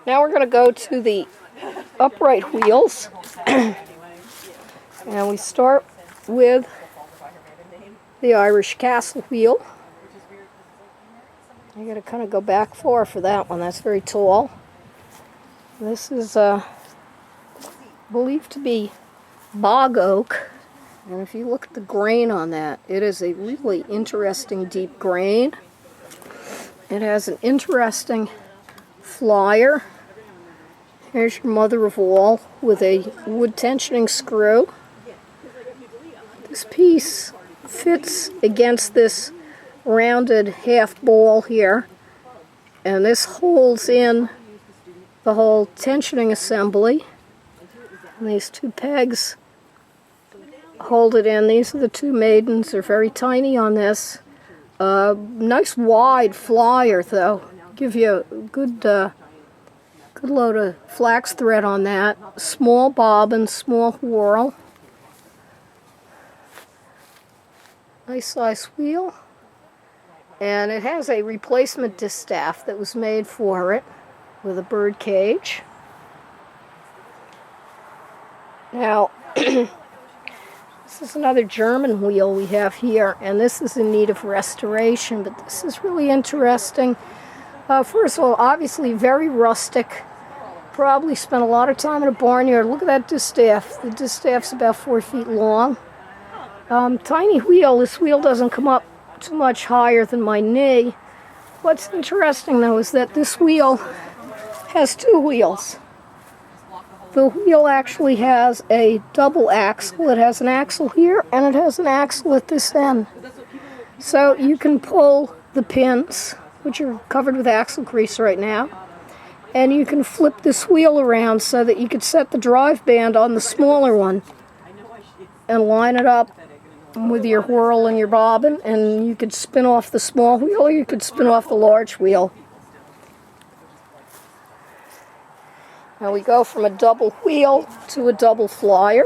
Now we're going to go to the upright wheels. And we start with the Irish Castle wheel. You got to kind of go back far for that one. That's very tall. This is believed to be bog oak. And if you look at the grain on that, it is a really interesting deep grain. It has an interesting flyer. Here's your mother of all with a wood tensioning screw. This piece fits against this rounded half ball here, and this holds in the whole tensioning assembly. And these two pegs hold it in. These are the two maidens. They're very tiny on this. Nice wide flyer though. Give you a good load of flax thread on that. Small bobbin, small whorl. Nice size wheel. And it has a replacement distaff that was made for it with a bird cage. Now, this is another German wheel we have here, and this is in need of restoration, but this is really interesting. First of all, obviously very rustic. Probably spent a lot of time in a barnyard. Look at that distaff. The distaff's about 4 feet long. Tiny wheel. This wheel doesn't come up too much higher than my knee. What's interesting though is that this wheel has two wheels. The wheel actually has a double axle. It has an axle here and it has an axle at this end. So you can pull the pins, which are covered with axle grease right now, and you can flip this wheel around so that you could set the drive band on the smaller one and line it up with your whorl and your bobbin, and you could spin off the small wheel or you could spin off the large wheel. Now we go from a double wheel to a double flyer.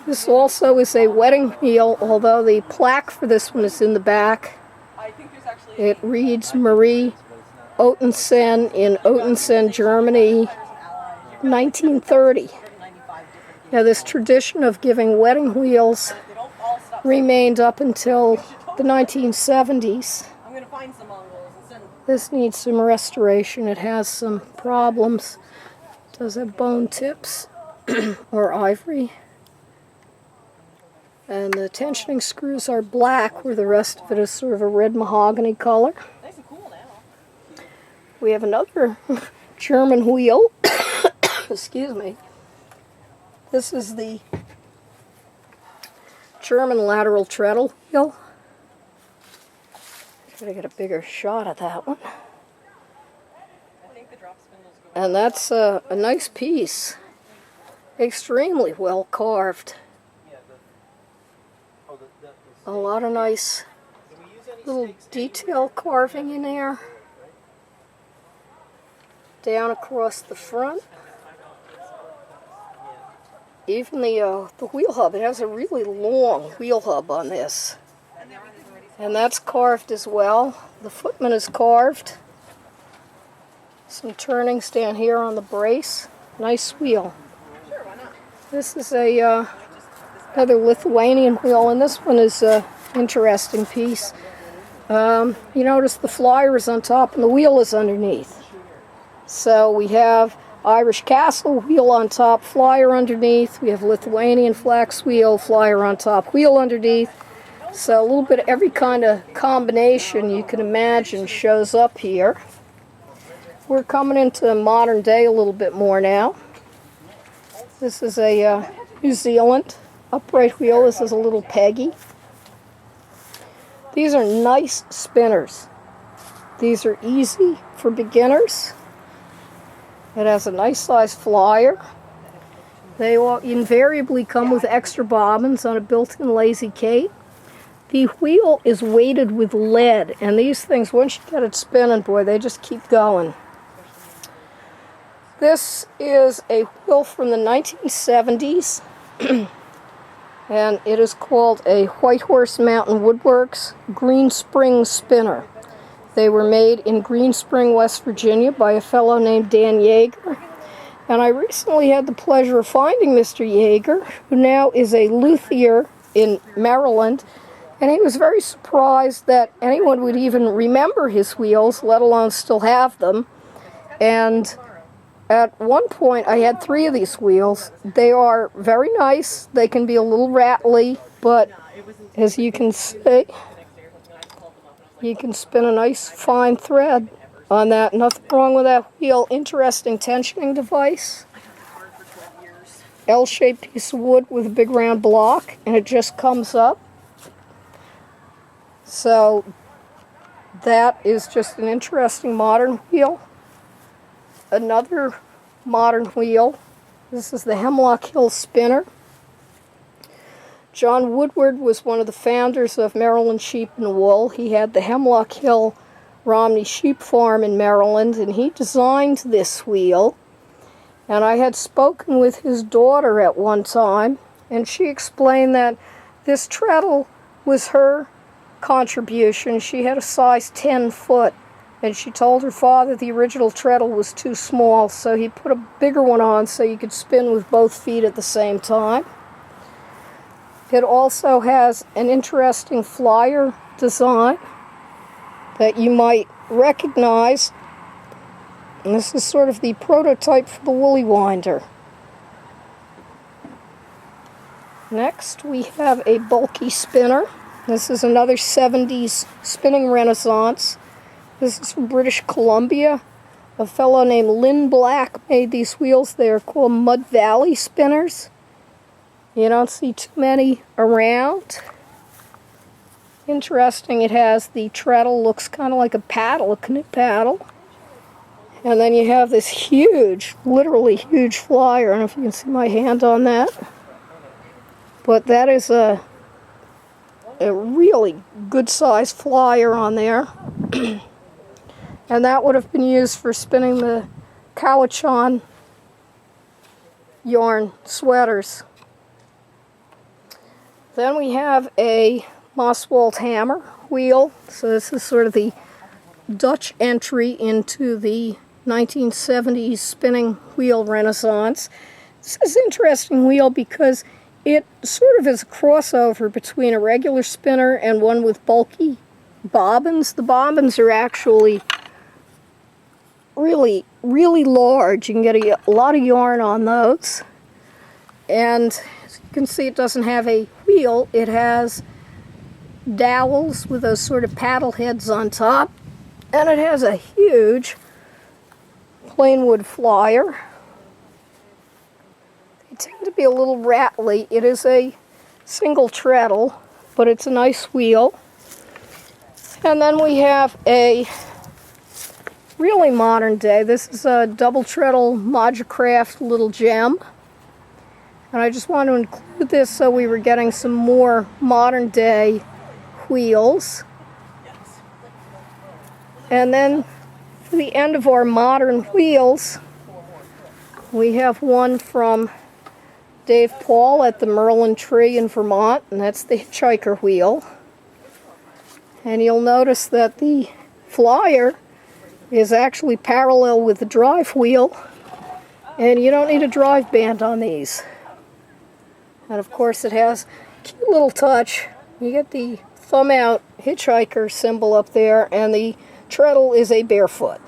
This also is a wedding wheel, although the plaque for this one is in the back. It reads Marie Ottensen in Ottensen, Germany, 1930. Now this tradition of giving wedding wheels remained up until the 1970s. This needs some restoration. It has some problems. It does have bone tips or ivory. And the tensioning screws are black, where the rest of it is sort of a red mahogany color. We have another German wheel. Excuse me. This is the German lateral treadle wheel. Try to get a bigger shot at that one. And that's a nice piece. Extremely well carved. A lot of nice little detail carving in there. Down across the front. Even the wheel hub, it has a really long wheel hub on this. And that's carved as well. The footman is carved. Some turnings down here on the brace. Nice wheel. This is another Lithuanian wheel, and this one is an interesting piece. You notice the flyer is on top and the wheel is underneath. So we have Irish Castle wheel on top, flyer underneath. We have Lithuanian flax wheel, flyer on top, wheel underneath. So a little bit of every kind of combination you can imagine shows up here. We're coming into modern day a little bit more now. This is a New Zealand upright wheel. This is a little Peggy. These are nice spinners. These are easy for beginners. It has a nice size flyer. They will invariably come with extra bobbins on a built-in lazy Kate. The wheel is weighted with lead, and these things, once you get it spinning, boy, they just keep going. This is a wheel from the 1970s, and it is called a White Horse Mountain Woodworks Green Spring Spinner. They were made in Green Spring, West Virginia by a fellow named Dan Yeager. And I recently had the pleasure of finding Mr. Yeager, who now is a luthier in Maryland. And he was very surprised that anyone would even remember his wheels, let alone still have them. And at one point, I had 3 of these wheels. They are very nice. They can be a little rattly, but as you can see, you can spin a nice fine thread on that. Nothing wrong with that wheel. Interesting tensioning device. L-shaped piece of wood with a big round block, and it just comes up. So that is just an interesting modern wheel. Another modern wheel. This is the Hemlock Hill spinner. John Woodward was one of the founders of Maryland Sheep and Wool. He had the Hemlock Hill Romney Sheep Farm in Maryland, and he designed this wheel. And I had spoken with his daughter at one time, and she explained that this treadle was her contribution. She had a size 10 foot, and she told her father the original treadle was too small, so he put a bigger one on so you could spin with both feet at the same time. It also has an interesting flyer design that you might recognize. And this is sort of the prototype for the Woolly Winder. Next, we have a bulky spinner. This is another 70s spinning renaissance. This is from British Columbia. A fellow named Lynn Black made these wheels. They are called Mud Valley spinners. You don't see too many around. Interesting, it has the treadle, looks kind of like a paddle, a canoe paddle. And then you have this huge, literally huge flyer. I don't know if you can see my hand on that. But that is a really good-sized flyer on there. And that would have been used for spinning the Cowichan yarn sweaters. Then we have a Mosswald hammer wheel. So this is sort of the Dutch entry into the 1970s spinning wheel renaissance. This is an interesting wheel because it sort of is a crossover between a regular spinner and one with bulky bobbins. The bobbins are actually really, really large. You can get a lot of yarn on those. And as you can see, it doesn't have a wheel. It has dowels with those sort of paddle heads on top. And it has a huge plain wood flyer. They tend to be a little rattly. It is a single treadle, but it's a nice wheel. And then we have a really modern day. This is a double treadle Modicraft Little Gem. And I just want to include this so we were getting some more modern day wheels. And then for the end of our modern wheels, we have one from Dave Paul at the Merlin Tree in Vermont, and that's the hitchhiker wheel. And you'll notice that the flyer is actually parallel with the drive wheel, and you don't need a drive band on these. And of course it has a cute little touch. You get the thumb out hitchhiker symbol up there, and the treadle is a barefoot.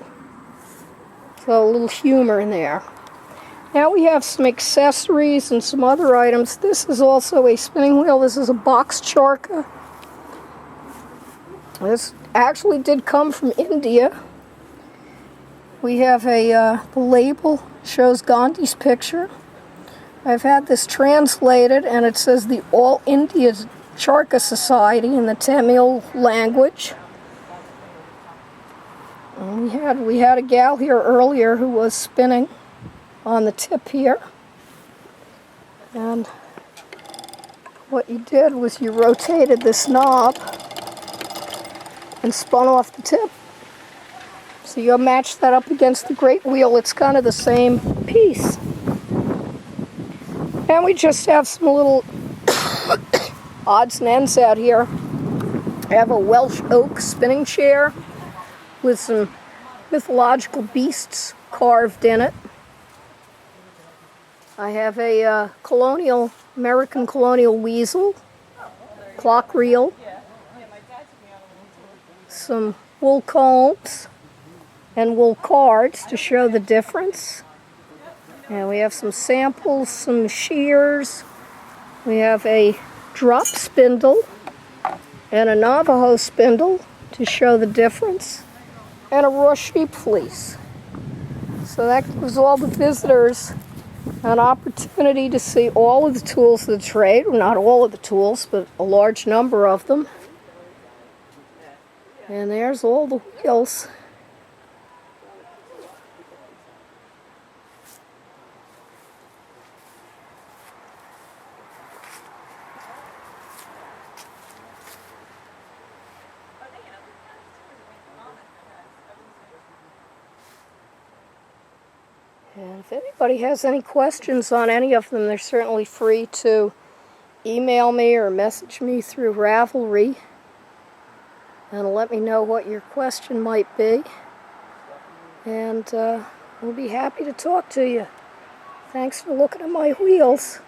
So a little humor in there. Now we have some accessories and some other items. This is also a spinning wheel. This is a box charka. This actually did come from India. We have the label shows Gandhi's picture. I've had this translated, and it says the All India Charka Society in the Tamil language. And we had a gal here earlier who was spinning on the tip here. And what you did was you rotated this knob and spun off the tip. So you'll match that up against the great wheel. It's kind of the same piece. And we just have some little odds and ends out here. I have a Welsh oak spinning chair. with some mythological beasts carved in it. I have a American colonial weasel, clock reel, some wool combs, and wool cards to show the difference. And we have some samples, some shears. We have a drop spindle and a Navajo spindle to show the difference, and a raw sheep fleece. So that gives all the visitors an opportunity to see all of the tools of the trade, well, not all of the tools, but a large number of them. And there's all the wheels. And if anybody has any questions on any of them, they're certainly free to email me or message me through Ravelry and let me know what your question might be. And we'll be happy to talk to you. Thanks for looking at my wheels.